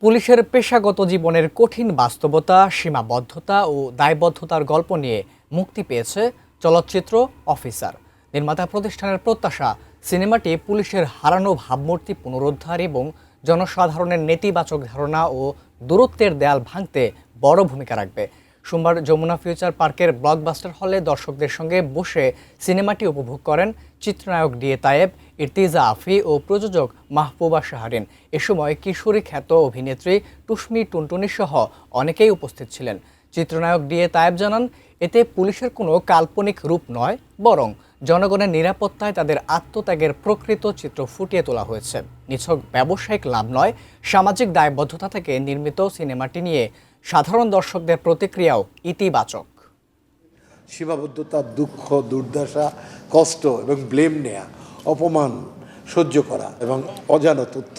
পুলিশের পেশাগত জীবনের কঠিন বাস্তবতা, সীমাবদ্ধতা ও দায়বদ্ধতার গল্প নিয়ে মুক্তি পেয়েছে চলচ্চিত্র অফিসার। নির্মাতা প্রতিষ্ঠানের প্রত্যাশা, সিনেমাটি পুলিশের হারানো ভাবমূর্তি পুনরুদ্ধার এবং জনসাধারণের নেতিবাচক ধারণা ও দূরত্বের দেয়াল ভাঙতে বড় ভূমিকা রাখবে। সোমবার যমুনা ফিউচার পার্কের ব্লকবাস্টার হলে দর্শকদের সঙ্গে বসে সিনেমাটি উপভোগ করেন চিত্রনায়ক ডিএ তায়েব, ইর্তিজা আফি ও প্রযোজক মাহবুবা শাহরিন। এ সময় কিশোরী খ্যাত অভিনেত্রী টুসমি টুনটুনি সহ অনেকেই উপস্থিত ছিলেন। চিত্রনায়ক ডিএ তায়েব জানান, এতে পুলিশের কোনো কাল্পনিক রূপ নয়, বরং জনগণের নিরাপত্তায় তাদের আত্মত্যাগের প্রকৃত চিত্র ফুটিয়ে তোলা হয়েছে। নিছক ব্যবসায়িক লাভ নয়, সামাজিক দায়বদ্ধতা থেকে নির্মিত সিনেমাটি নিয়ে সাধারণ দর্শকদের প্রতিক্রিয়াও ইতিবাচক। সীমাবদ্ধতা, দুঃখ, দুর্দশা, কষ্ট এবং ব্লেম নেয়া, অপমান সহ্য করা এবং অজানা তথ্য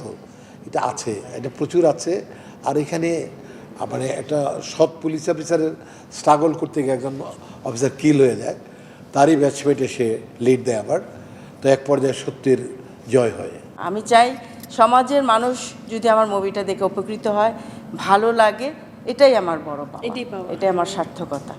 এটা আছে, এটা প্রচুর আছে। আর এখানে মানে একটা সৎ পুলিশ অফিসারের স্ট্রাগল করতে গিয়ে একজন অফিসার কিল হয়ে যায়, তারই ব্যাচমেটে সে লিড দেয় আবার, তো এক পর্যায়ে সত্যের জয় হয়। আমি চাই সমাজের মানুষ যদি আমার মুভিটা দেখে উপকৃত হয়, ভালো লাগে, এটাই আমার বড় পাওয়া, এটাই আমার সার্থকতা।